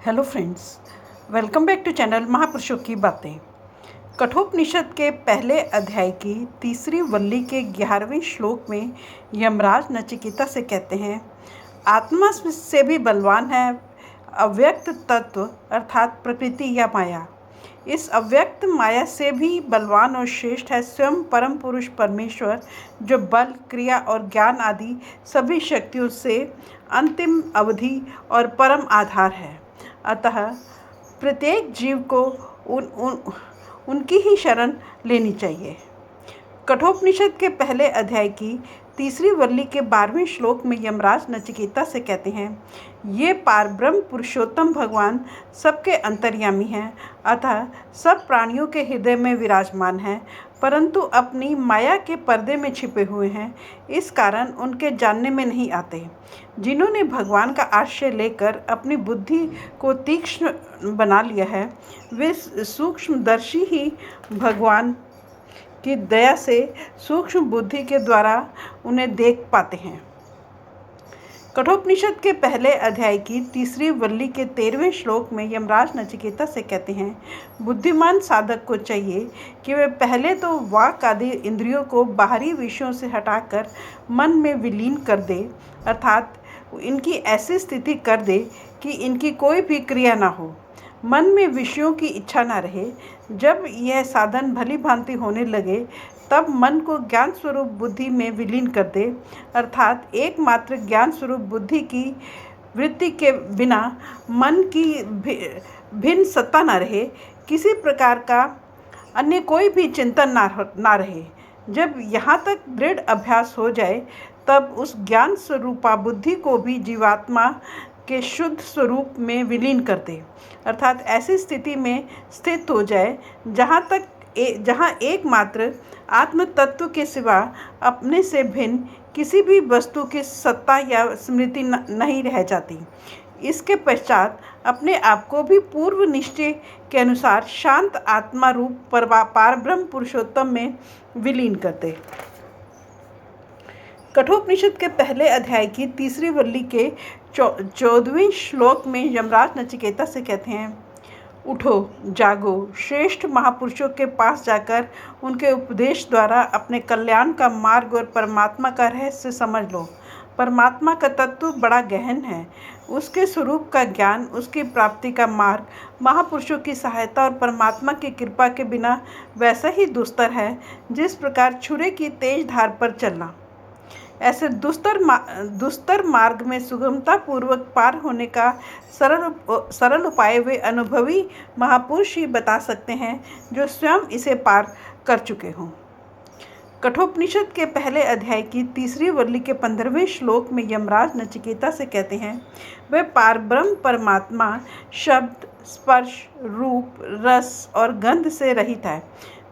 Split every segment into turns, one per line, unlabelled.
Hello friends, welcome back to channel महापुरुषों की बातें। कठोपनिषद के पहले अध्याय की तीसरी वल्ली के 11वें श्लोक में यमराज नचिकेता से कहते हैं, आत्मा से भी बलवान है अव्यक्त तत्व अर्थात प्रकृति या माया। इस अव्यक्त माया से भी बलवान और श्रेष्ठ है स्वयं परम पुरुष परमेश्वर, जो बल, क्रिया और ज्ञान आदि सभी शक्तियों से अंतिम अवधि और परम आधार है। अतः प्रत्येक जीव को उनकी ही शरण लेनी चाहिए। कठोपनिषद के पहले अध्याय की तीसरी वल्ली के 12वें श्लोक में यमराज नचिकेता से कहते हैं, ये पारब्रह्म पुरुषोत्तम भगवान सबके अंतर्यामी हैं, अतः सब प्राणियों के हृदय में विराजमान हैं, परंतु अपनी माया के पर्दे में छिपे हुए हैं, इस कारण उनके जानने में नहीं आते। जिन्होंने भगवान का आश्रय लेकर अपनी बुद्धि को तीक्ष्ण बना लिया है, वे सूक्ष्मदर्शी ही भगवान की दया से सूक्ष्म बुद्धि के द्वारा उन्हें देख पाते हैं। कठोपनिषद के पहले अध्याय की तीसरी वल्ली के 13वें श्लोक में यमराज नचिकेता से कहते हैं, बुद्धिमान साधक को चाहिए कि वे पहले तो वाक आदि इंद्रियों को बाहरी विषयों से हटाकर मन में विलीन कर दे, अर्थात इनकी ऐसी स्थिति कर दे कि इनकी कोई भी क्रिया ना हो, मन में विषयों की इच्छा ना रहे। जब यह साधन भली भांति होने लगे तब मन को ज्ञान स्वरूप बुद्धि में विलीन कर दे, अर्थात एकमात्र ज्ञान स्वरूप बुद्धि की वृत्ति के बिना मन की भिन्न सत्ता न रहे, किसी प्रकार का अन्य कोई भी चिंतन ना रहे। जब यहाँ तक दृढ़ अभ्यास हो जाए तब उस ज्ञान स्वरूपा बुद्धि को भी जीवात्मा के शुद्ध स्वरूप में विलीन कर दे, अर्थात ऐसी स्थिति में स्थित हो जाए जहाँ एकमात्र आत्म तत्व के सिवा अपने से भिन्न किसी भी वस्तु की सत्ता या स्मृति नहीं रह जाती। इसके पश्चात अपने आप को भी पूर्व निश्चय के अनुसार शांत आत्मा रूप पारब्रह्म पुरुषोत्तम में विलीन करते। कठोपनिषद के पहले अध्याय की तीसरी वल्ली के 14वें श्लोक में यमराज नचिकेता से कहते हैं, उठो, जागो, श्रेष्ठ महापुरुषों के पास जाकर उनके उपदेश द्वारा अपने कल्याण का मार्ग और परमात्मा का रहस्य समझ लो। परमात्मा का तत्व बड़ा गहन है, उसके स्वरूप का ज्ञान, उसकी प्राप्ति का मार्ग महापुरुषों की सहायता और परमात्मा की कृपा के बिना वैसा ही दुस्तर है जिस प्रकार छुरे की तेज धार पर चलना। ऐसे दुस्तर मार्ग में सुगमता पूर्वक पार होने का सरल उपाय वे अनुभवी महापुरुष ही बता सकते हैं, जो स्वयं इसे पार कर चुके हों। कठोपनिषद के पहले अध्याय की तीसरी वल्ली के 15वें श्लोक में यमराज नचिकेता से कहते हैं, वह पारब्रह्म परमात्मा शब्द, स्पर्श, रूप, रस और गंध से रहित है।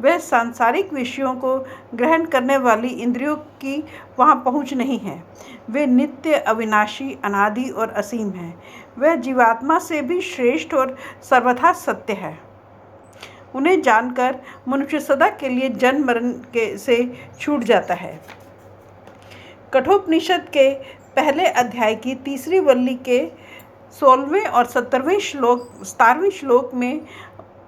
वह सांसारिक विषयों को ग्रहण करने वाली इंद्रियों की वहाँ पहुँच नहीं है। वे नित्य, अविनाशी, अनादि और असीम है। वह जीवात्मा से भी श्रेष्ठ और सर्वथा सत्य है। उन्हें जानकर मनुष्य सदा के लिए जन्म मरण से छूट जाता है। कठोपनिषद के पहले अध्याय की तीसरी वल्ली के 16वें और 17वें श्लोक में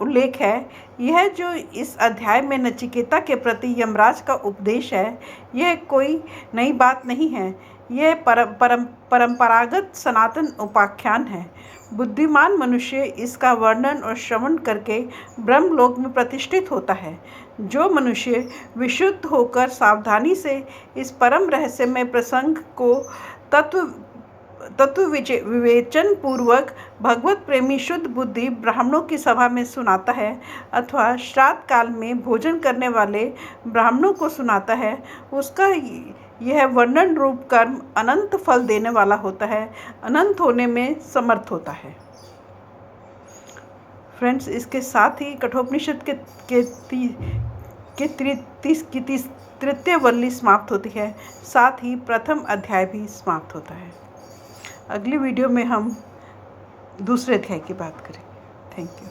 उल्लेख है, यह जो इस अध्याय में नचिकेता के प्रति यमराज का उपदेश है, यह कोई नई बात नहीं है। यह परंपरागत सनातन उपाख्यान है। बुद्धिमान मनुष्य इसका वर्णन और श्रवण करके ब्रह्मलोक में प्रतिष्ठित होता है। जो मनुष्य विशुद्ध होकर सावधानी से इस परम रहस्यमय प्रसंग को तत्व विवेचन पूर्वक भगवत प्रेमी शुद्ध बुद्धि ब्राह्मणों की सभा में सुनाता है, अथवा श्राद्ध काल में भोजन करने वाले ब्राह्मणों को सुनाता है, उसका यह वर्णन रूप कर्म अनंत फल देने वाला होता है, अनंत होने में समर्थ होता है। फ्रेंड्स, इसके साथ ही कठोपनिषद की तृतीय वल्ली समाप्त होती है, साथ ही प्रथम अध्याय भी समाप्त होता है। अगली वीडियो में हम दूसरे अध्याय की बात करेंगे। Thank you.